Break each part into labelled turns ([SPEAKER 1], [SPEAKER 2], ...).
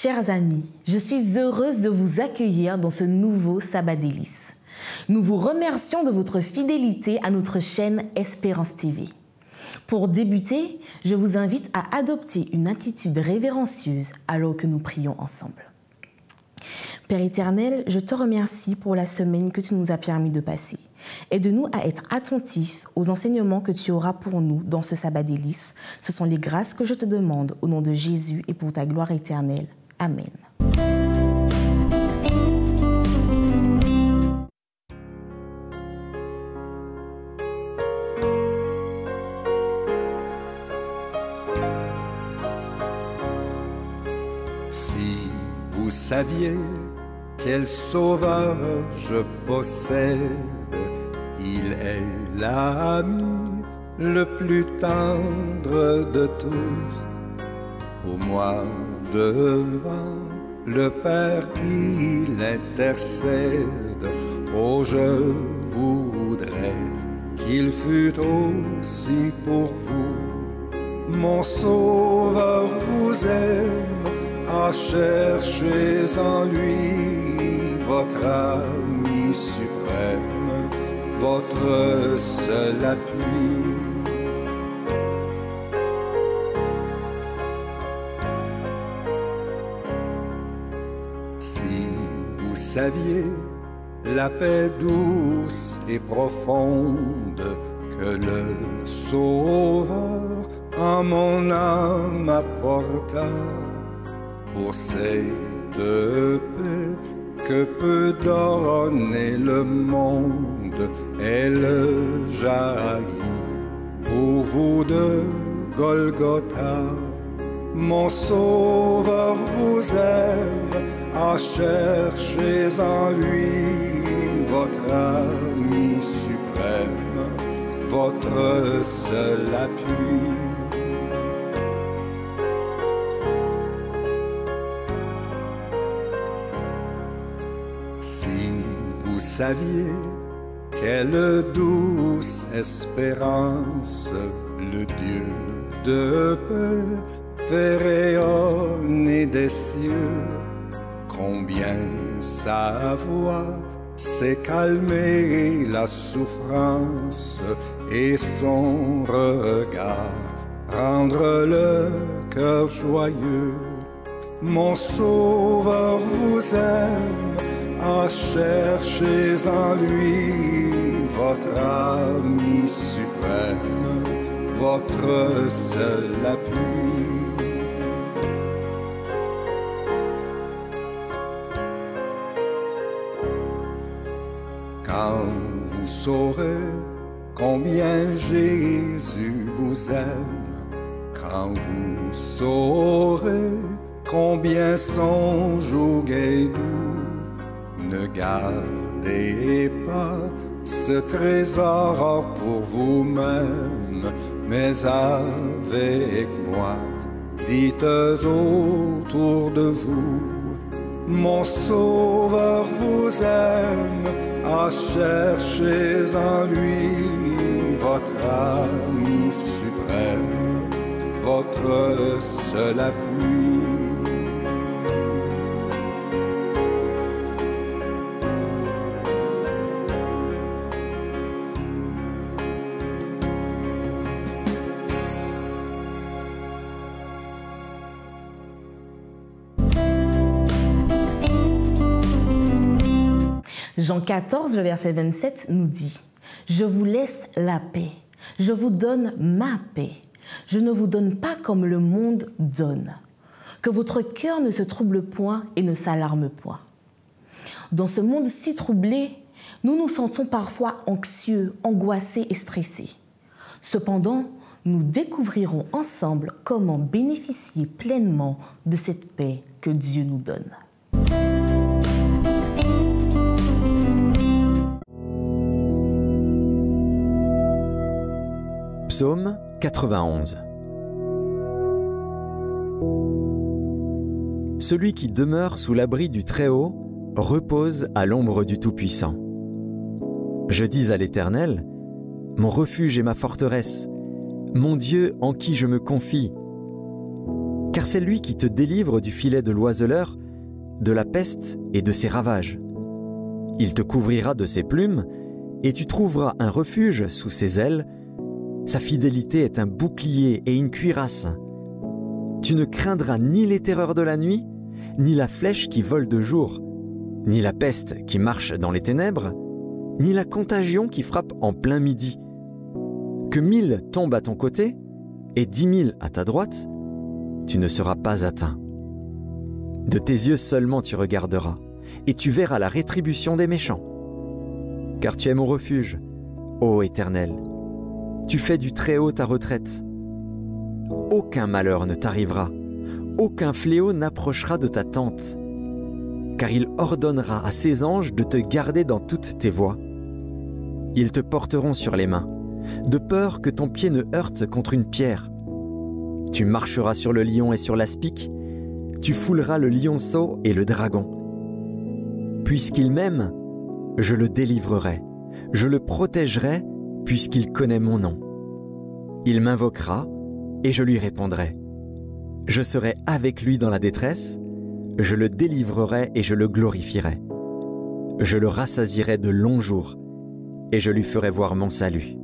[SPEAKER 1] Chers amis, je suis heureuse de vous accueillir dans ce nouveau Sabbat délices. Nous vous remercions de votre fidélité à notre chaîne Espérance TV. Pour débuter, je vous invite à adopter une attitude révérencieuse alors que nous prions ensemble. Père éternel, je te remercie pour la semaine que tu nous as permis de passer. Aide-nous à être attentifs aux enseignements que tu auras pour nous dans ce Sabbat délices. Ce sont les grâces que je te demande au nom de Jésus et pour ta gloire éternelle. Amen.
[SPEAKER 2] Si vous saviez quel sauveur je possède, il est l'ami le plus tendre de tous. Pour moi, devant le Père, il intercède. Oh, je voudrais qu'il fût aussi pour vous. Mon Sauveur vous aime, à chercher en lui votre ami suprême, votre seul appui. Si vous saviez la paix douce et profonde que le Sauveur en mon âme apporta, pour cette paix que peut donner le monde, elle jaillit pour vous de Golgotha. Mon Sauveur vous aime, à chercher en lui votre ami suprême, votre seul appui. Si vous saviez quelle douce espérance le Dieu de paix fait rayonner des cieux, combien sa voix sait calmer la souffrance et son regard rendre le cœur joyeux. Mon Sauveur vous aime, à chercher en lui votre ami suprême, votre seul appui. Quand vous saurez combien Jésus vous aime, quand vous saurez combien son joug est doux, ne gardez pas ce trésor pour vous-même, mais avec moi, dites autour de vous, mon Sauveur vous aime, à chercher en lui votre ami suprême, votre seul appui.
[SPEAKER 1] Jean 14, le verset 27 nous dit « Je vous laisse la paix, je vous donne ma paix. Je ne vous donne pas comme le monde donne. Que votre cœur ne se trouble point et ne s'alarme point. » Dans ce monde si troublé, nous nous sentons parfois anxieux, angoissés et stressés. Cependant, nous découvrirons ensemble comment bénéficier pleinement de cette paix que Dieu nous donne.
[SPEAKER 3] Psaume 91. Celui qui demeure sous l'abri du Très-Haut repose à l'ombre du Tout-Puissant. Je dis à l'Éternel, mon refuge et ma forteresse, mon Dieu en qui je me confie. car c'est lui qui te délivre du filet de l'oiseleur, de la peste et de ses ravages. Il te couvrira de ses plumes, et tu trouveras un refuge sous ses ailes. Sa fidélité est un bouclier et une cuirasse. Tu ne craindras ni les terreurs de la nuit, ni la flèche qui vole de jour, ni la peste qui marche dans les ténèbres, ni la contagion qui frappe en plein midi. Que 1000 tombent à ton côté et 10 000 à ta droite, tu ne seras pas atteint. De tes yeux seulement tu regarderas, et tu verras la rétribution des méchants. Car tu es mon refuge, ô Éternel. Tu fais du Très-Haut ta retraite. Aucun malheur ne t'arrivera, aucun fléau n'approchera de ta tente. Car il ordonnera à ses anges de te garder dans toutes tes voies. Ils te porteront sur les mains, de peur que ton pied ne heurte contre une pierre. Tu marcheras sur le lion et sur l'aspic, tu fouleras le lionceau et le dragon. Puisqu'il m'aime, je le délivrerai, je le protégerai, puisqu'il connaît mon nom. Il m'invoquera, et je lui répondrai. Je serai avec lui dans la détresse, je le délivrerai et je le glorifierai. Je le rassasierai de longs jours, et je lui ferai voir mon salut.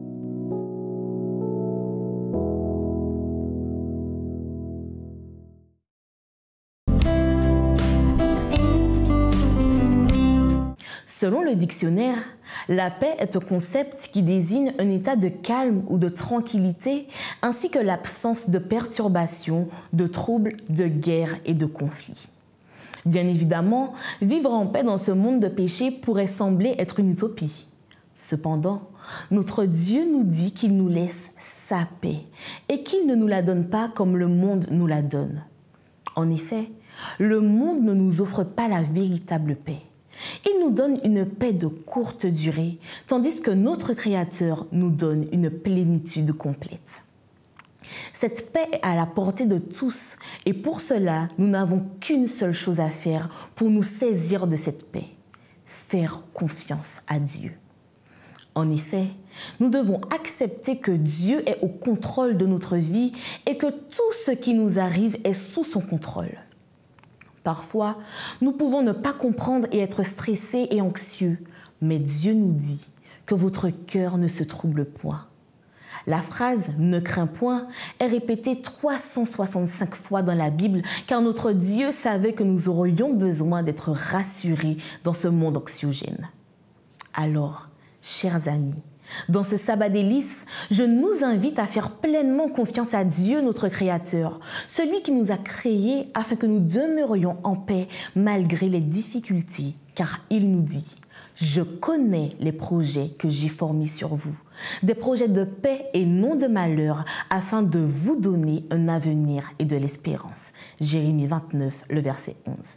[SPEAKER 1] Selon le dictionnaire, la paix est un concept qui désigne un état de calme ou de tranquillité, ainsi que l'absence de perturbations, de troubles, de guerres et de conflits. Bien évidemment, vivre en paix dans ce monde de péché pourrait sembler être une utopie. Cependant, notre Dieu nous dit qu'il nous laisse sa paix et qu'il ne nous la donne pas comme le monde nous la donne. En effet, le monde ne nous offre pas la véritable paix. Il nous donne une paix de courte durée, tandis que notre Créateur nous donne une plénitude complète. Cette paix est à la portée de tous et pour cela, nous n'avons qu'une seule chose à faire pour nous saisir de cette paix: faire confiance à Dieu. En effet, nous devons accepter que Dieu est au contrôle de notre vie et que tout ce qui nous arrive est sous son contrôle. Parfois, nous pouvons ne pas comprendre et être stressés et anxieux, mais Dieu nous dit que votre cœur ne se trouble point. La phrase « ne crains point » est répétée 365 fois dans la Bible, car notre Dieu savait que nous aurions besoin d'être rassurés dans ce monde anxiogène. Alors, chers amis, dans ce sabbat délice, je nous invite à faire pleinement confiance à Dieu, notre Créateur, celui qui nous a créés afin que nous demeurions en paix malgré les difficultés, car il nous dit « Je connais les projets que j'ai formés sur vous, des projets de paix et non de malheur, afin de vous donner un avenir et de l'espérance. » Jérémie 29, le verset 11.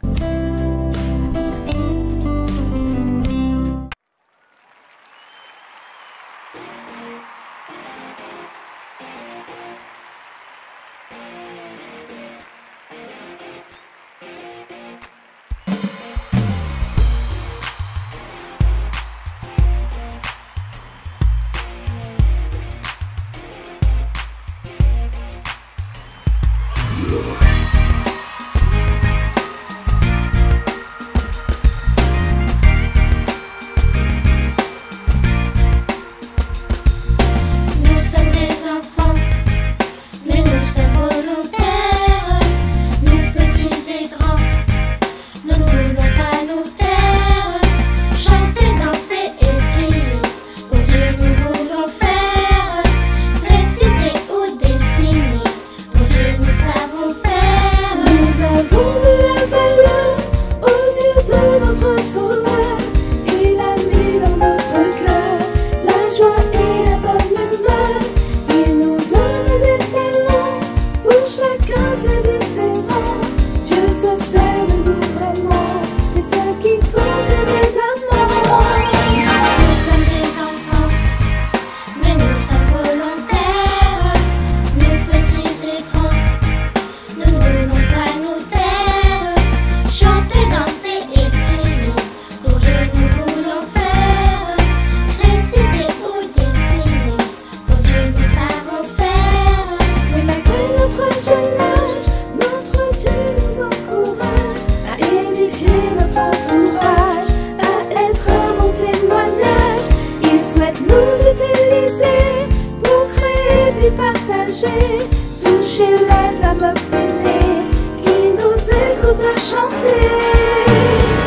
[SPEAKER 4] partager, toucher les âmes peinées, qui nous écoutent chanter.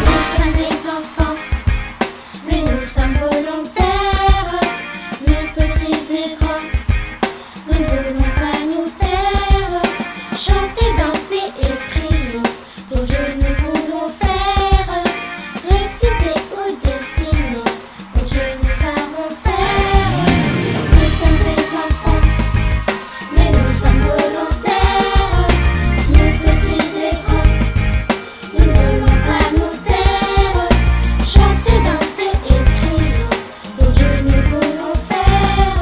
[SPEAKER 5] Nous sommes des enfants, mais nous sommes volontaires, nous petits et grands, nous ne voulons pas nous taire, chanter, danser et prier, pour Dieu nous voulons faire, réciter ou dessiner, pour Dieu nous savons faire. Nous sommes des enfants, mais nous sommes volontaires, nous petits et grands, nous ne voulons pas nous taire, chanter, danser et prier, pour Dieu nous voulons faire,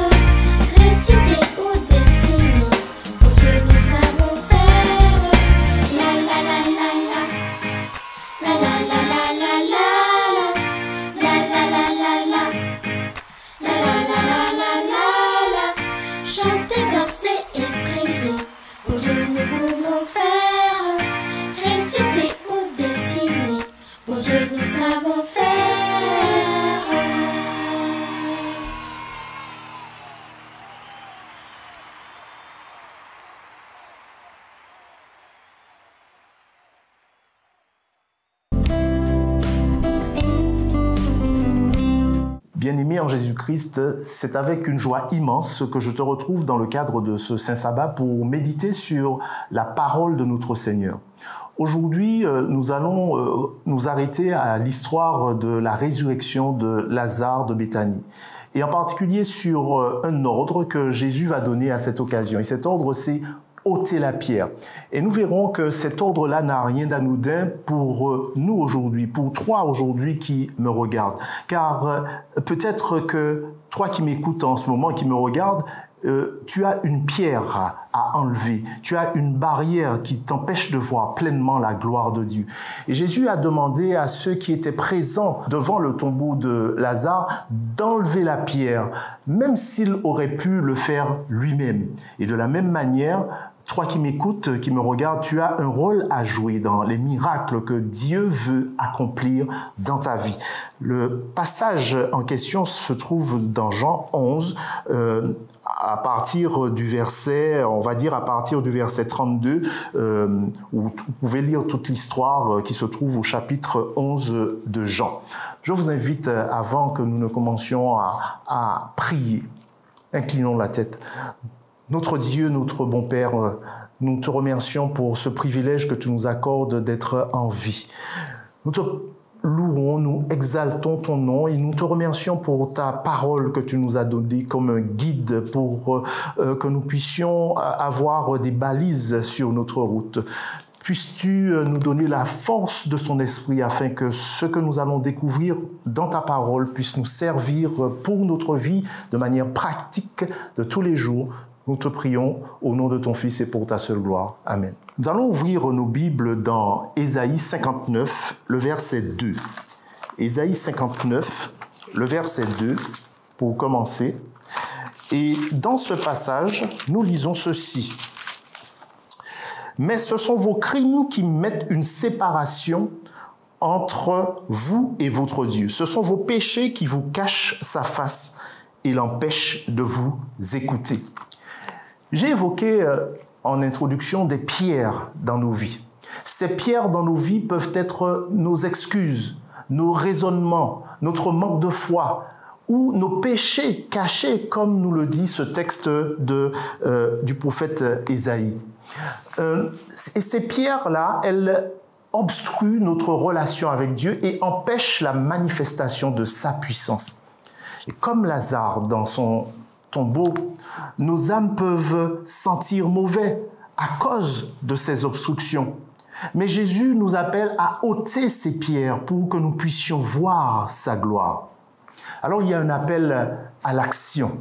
[SPEAKER 5] réciter ou dessiner, pour Dieu nous savons faire. La la la la la, la la la la la la, la la la la la, la la la la la la, chanter, danser et prier, pour Dieu nous voulons faire, réciter ou dessiner, pour Dieu nous savons faire.
[SPEAKER 6] Bien-aimé en Jésus-Christ, c'est avec une joie immense que je te retrouve dans le cadre de ce Saint Sabbat pour méditer sur la parole de notre Seigneur. Aujourd'hui, nous allons nous arrêter à l'histoire de la résurrection de Lazare de Béthanie, et en particulier sur un ordre que Jésus va donner à cette occasion. Et cet ordre, c'est ôter la pierre. Et nous verrons que cet ordre-là n'a rien d'anodin pour nous aujourd'hui, pour toi aujourd'hui qui me regardes. Car peut-être que toi qui m'écoutes en ce moment et qui me regardes, tu as une pierre à enlever, tu as une barrière qui t'empêche de voir pleinement la gloire de Dieu. Et Jésus a demandé à ceux qui étaient présents devant le tombeau de Lazare d'enlever la pierre, même s'il aurait pu le faire lui-même. Et de la même manière, toi qui m'écoutes, qui me regardes, tu as un rôle à jouer dans les miracles que Dieu veut accomplir dans ta vie. Le passage en question se trouve dans Jean 11, à partir du verset, on va dire à partir du verset 32, où vous pouvez lire toute l'histoire qui se trouve au chapitre 11 de Jean. Je vous invite, avant que nous ne commencions à prier, inclinons la tête. Notre Dieu, notre bon Père, nous te remercions pour ce privilège que tu nous accordes d'être en vie. Nous te louons, nous exaltons ton nom et nous te remercions pour ta parole que tu nous as donnée comme un guide pour que nous puissions avoir des balises sur notre route. Puisses-tu nous donner la force de son esprit afin que ce que nous allons découvrir dans ta parole puisse nous servir pour notre vie de manière pratique de tous les jours. Nous te prions au nom de ton Fils et pour ta seule gloire. Amen. Nous allons ouvrir nos Bibles dans Ésaïe 59, le verset 2. Ésaïe 59, le verset 2, pour commencer. Et dans ce passage, nous lisons ceci. « Mais ce sont vos crimes qui mettent une séparation entre vous et votre Dieu. Ce sont vos péchés qui vous cachent sa face et l'empêchent de vous écouter. » J'ai évoqué en introduction des pierres dans nos vies. Ces pierres dans nos vies peuvent être nos excuses, nos raisonnements, notre manque de foi ou nos péchés cachés, comme nous le dit ce texte du prophète Ésaïe. Et ces pierres-là, elles obstruent notre relation avec Dieu et empêchent la manifestation de sa puissance. Et comme Lazare dans son tombeau, nos âmes peuvent sentir mauvais à cause de ces obstructions. Mais Jésus nous appelle à ôter ces pierres pour que nous puissions voir sa gloire. Alors il y a un appel à l'action.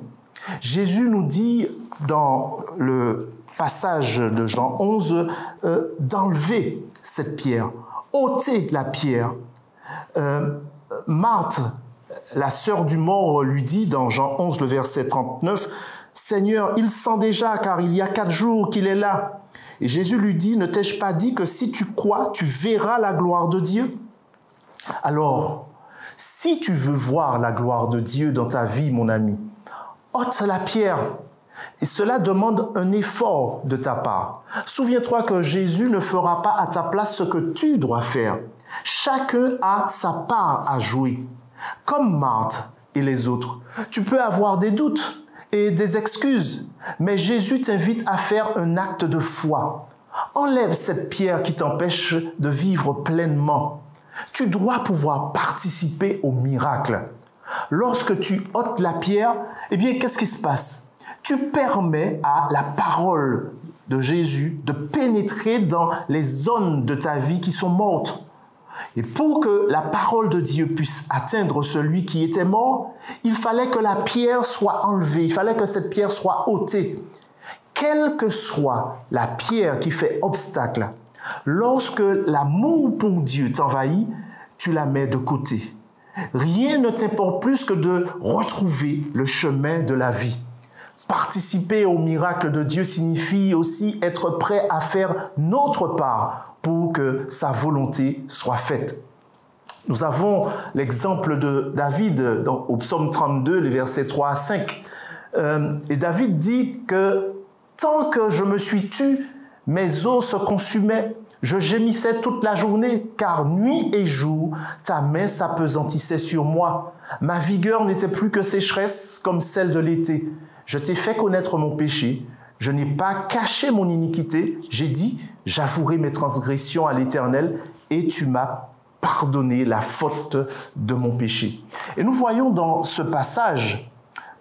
[SPEAKER 6] Jésus nous dit dans le passage de Jean 11 d'enlever cette pierre, ôter la pierre. Marthe, la sœur du mort, lui dit dans Jean 11, le verset 39, « Seigneur, il sent déjà car il y a 4 jours qu'il est là. » Et Jésus lui dit, « Ne t'ai-je pas dit que si tu crois, tu verras la gloire de Dieu ?» Alors, si tu veux voir la gloire de Dieu dans ta vie, mon ami, ôte la pierre. Et cela demande un effort de ta part. Souviens-toi que Jésus ne fera pas à ta place ce que tu dois faire. Chacun a sa part à jouer. Comme Marthe et les autres, tu peux avoir des doutes et des excuses, mais Jésus t'invite à faire un acte de foi. Enlève cette pierre qui t'empêche de vivre pleinement. Tu dois pouvoir participer au miracle. Lorsque tu ôtes la pierre, eh bien, qu'est-ce qui se passe? Tu permets à la parole de Jésus de pénétrer dans les zones de ta vie qui sont mortes. Et pour que la parole de Dieu puisse atteindre celui qui était mort, il fallait que la pierre soit enlevée, il fallait que cette pierre soit ôtée. Quelle que soit la pierre qui fait obstacle, lorsque l'amour pour Dieu t'envahit, tu la mets de côté. Rien ne t'importe plus que de retrouver le chemin de la vie. Participer au miracle de Dieu signifie aussi être prêt à faire notre part pour que sa volonté soit faite. Nous avons l'exemple de David au psaume 32, les versets 3 à 5. Et David dit que « Tant que je me suis tu, mes os se consumaient. Je gémissais toute la journée, car nuit et jour, ta main s'appesantissait sur moi. Ma vigueur n'était plus que sécheresse comme celle de l'été. Je t'ai fait connaître mon péché. Je n'ai pas caché mon iniquité. J'ai dit, j'avouerai mes transgressions à l'Éternel, et tu m'as pardonné la faute de mon péché. » Et nous voyons dans ce passage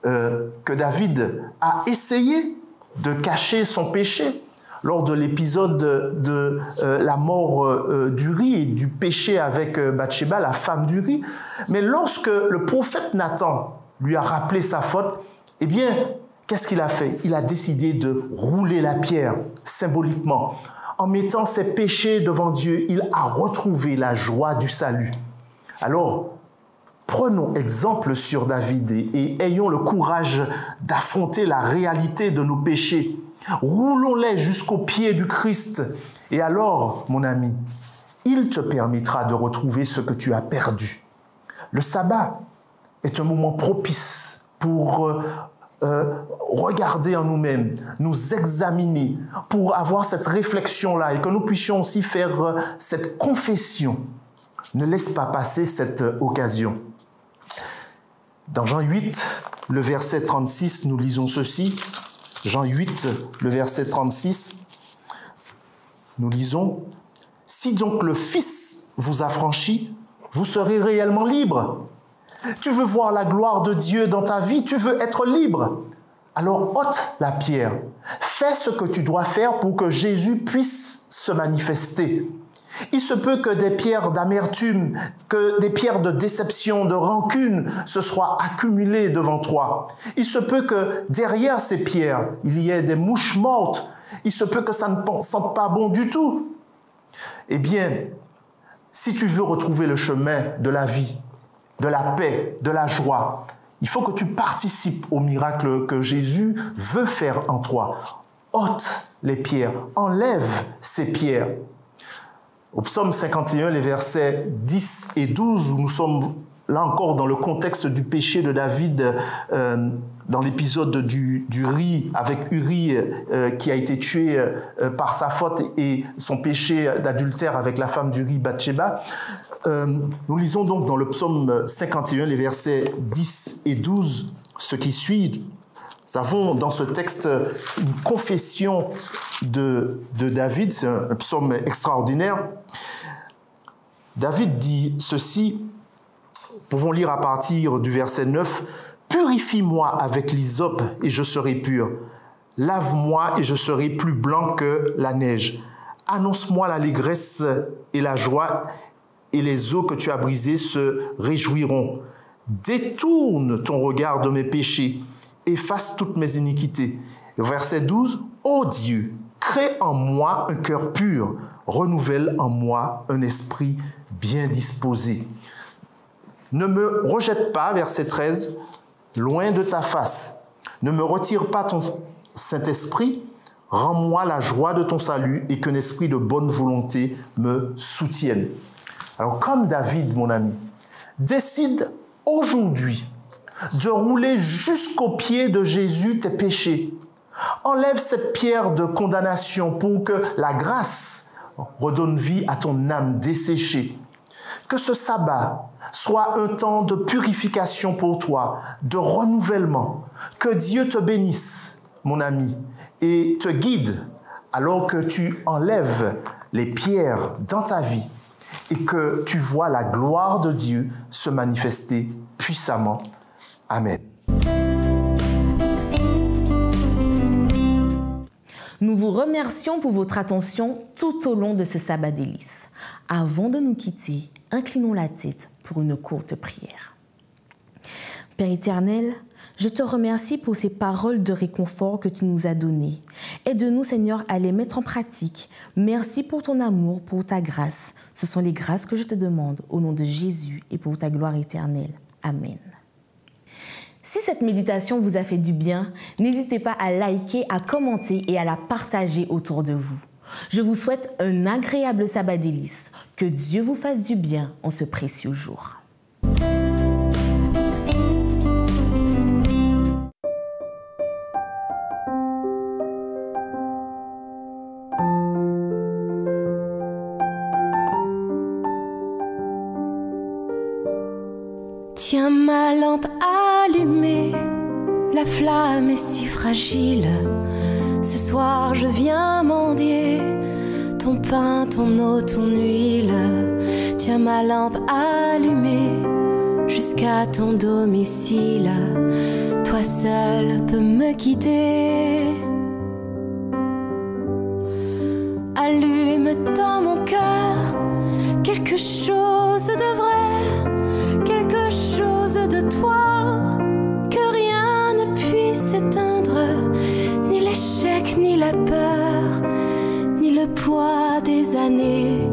[SPEAKER 6] que David a essayé de cacher son péché lors de l'épisode de la mort d'Uri et du péché avec Bathsheba, la femme d'Uri. Mais lorsque le prophète Nathan lui a rappelé sa faute, eh bien, qu'est-ce qu'il a fait? Il a décidé de rouler la pierre, symboliquement. En mettant ses péchés devant Dieu, il a retrouvé la joie du salut. Alors, prenons exemple sur David et ayons le courage d'affronter la réalité de nos péchés. Roulons-les jusqu'au pied du Christ. Et alors, mon ami, il te permettra de retrouver ce que tu as perdu. Le sabbat est un moment propice pour regarder en nous-mêmes, nous examiner, pour avoir cette réflexion-là et que nous puissions aussi faire cette confession. Ne laisse pas passer cette occasion. Dans Jean 8, le verset 36, nous lisons ceci. Jean 8, le verset 36, nous lisons « Si donc le Fils vous affranchit, vous serez réellement libre. Tu veux voir la gloire de Dieu dans ta vie, tu veux être libre. Alors ôte la pierre. Fais ce que tu dois faire pour que Jésus puisse se manifester. Il se peut que des pierres d'amertume, que des pierres de déception, de rancune se soient accumulées devant toi. Il se peut que derrière ces pierres, il y ait des mouches mortes. Il se peut que ça ne sente pas bon du tout. Eh bien, si tu veux retrouver le chemin de la vie, de la paix, de la joie, il faut que tu participes au miracle que Jésus veut faire en toi. Ôte les pierres, enlève ces pierres. Au psaume 51, les versets 10 et 12, où nous sommes là encore dans le contexte du péché de David, dans l'épisode du riz avec Uri qui a été tué par sa faute et son péché d'adultère avec la femme d'Uri, Bathsheba. Nous lisons donc dans le psaume 51, les versets 10 et 12, ce qui suit. Nous avons dans ce texte une confession de David, c'est un psaume extraordinaire. David dit ceci, nous pouvons lire à partir du verset 9, « Purifie-moi avec l'hysope et je serai pur. Lave-moi et je serai plus blanc que la neige. Annonce-moi l'allégresse et la joie, et les eaux que tu as brisées se réjouiront. Détourne ton regard de mes péchés, efface toutes mes iniquités. » Verset 12, « Ô Dieu, crée en moi un cœur pur, renouvelle en moi un esprit bien disposé. » Ne me rejette pas, verset 13, loin de ta face. Ne me retire pas ton Saint-Esprit, rends-moi la joie de ton salut et qu'un esprit de bonne volonté me soutienne. Alors, comme David, mon ami, décide aujourd'hui de rouler jusqu'au pied de Jésus tes péchés. Enlève cette pierre de condamnation pour que la grâce redonne vie à ton âme desséchée. Que ce sabbat soit un temps de purification pour toi, de renouvellement. Que Dieu te bénisse, mon ami, et te guide alors que tu enlèves les pierres dans ta vie et que tu vois la gloire de Dieu se manifester puissamment. Amen.
[SPEAKER 1] Nous vous remercions pour votre attention tout au long de ce sabbat délice. Avant de nous quitter, inclinons la tête pour une courte prière. Père éternel, je te remercie pour ces paroles de réconfort que tu nous as données. Aide-nous, Seigneur, à les mettre en pratique. Merci pour ton amour, pour ta grâce. Ce sont les grâces que je te demande au nom de Jésus et pour ta gloire éternelle. Amen. Si cette méditation vous a fait du bien, n'hésitez pas à liker, à commenter et à la partager autour de vous. Je vous souhaite un agréable sabbat délice. Que Dieu vous fasse du bien en ce précieux jour.
[SPEAKER 4] Tiens ma lampe allumée, la flamme est si fragile. Ce soir je viens mendier ton pain, ton eau, ton huile. Tiens ma lampe allumée jusqu'à ton domicile. Toi seul peux me guider. Allume dans mon cœur quelque chose de vrai, quelque chose de toi, que rien ne puisse éteindre, ni l'échec, ni la peur, ni le poids des années,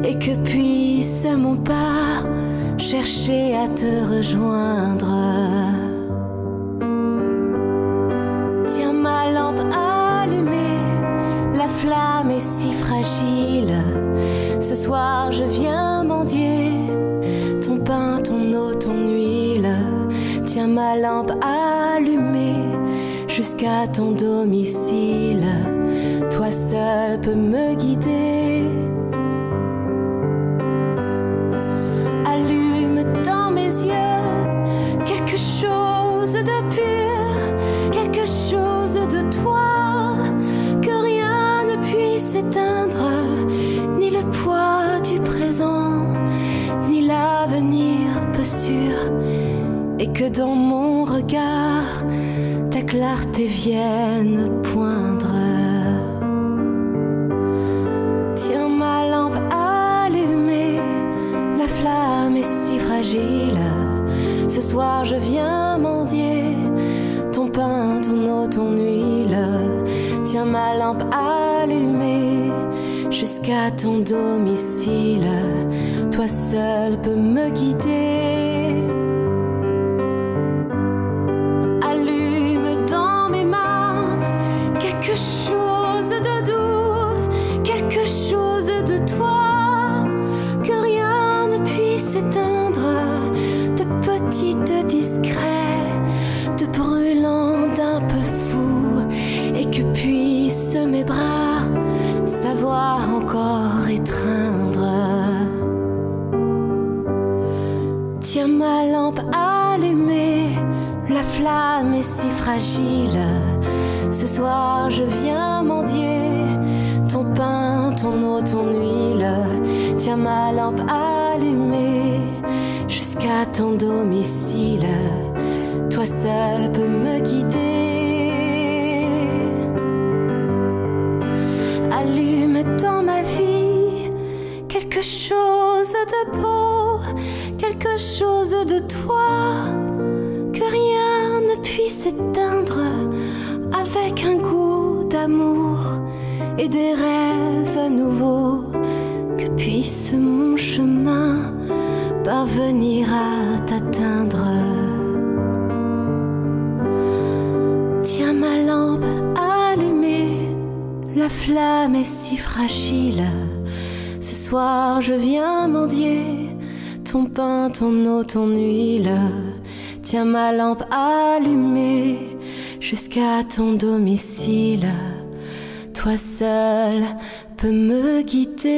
[SPEAKER 4] et que puisse mon pas chercher à te rejoindre. Tiens ma lampe allumée, la flamme est si fragile. Ce soir je viens mendier ton pain, ton eau, ton huile. Tiens ma lampe allumée jusqu'à ton domicile. Toi seul peux me guider. Allume dans mes yeux quelque chose de pur, quelque chose de toi, que rien ne puisse éteindre, ni le poids du présent, ni l'avenir peu sûr, et que dans mon regard ta clarté vienne poindre. Tiens ma lampe allumée, la flamme est si fragile. Ce soir je viens mendier ton pain, ton eau, ton huile. Tiens ma lampe allumée jusqu'à ton domicile. Toi seul peux me guider. Allume dans mes mains quelque chose de doux, quelque chose de toi, que rien ne puisse éteindre, de petit, de discret, de brûlant, d'un peu fou, et que puissent mes bras savoir encore étreindre. Tiens ma lampe allumée, la flamme est si fragile. Ce soir je viens mendier ton pain, ton eau, ton huile. Tiens ma lampe allumée jusqu'à ton domicile. Toi seul peux me guider. Allume dans ma vie quelque chose de beau, quelque chose de toi, que rien ne puisse éteindre, avec un goût d'amour et des rêves nouveaux, que puisse mon chemin parvenir à t'atteindre. Tiens ma lampe allumée, la flamme est si fragile. Ce soir je viens mendier ton pain, ton eau, ton huile. Tiens ma lampe allumée jusqu'à ton domicile. Toi seul peux me guider.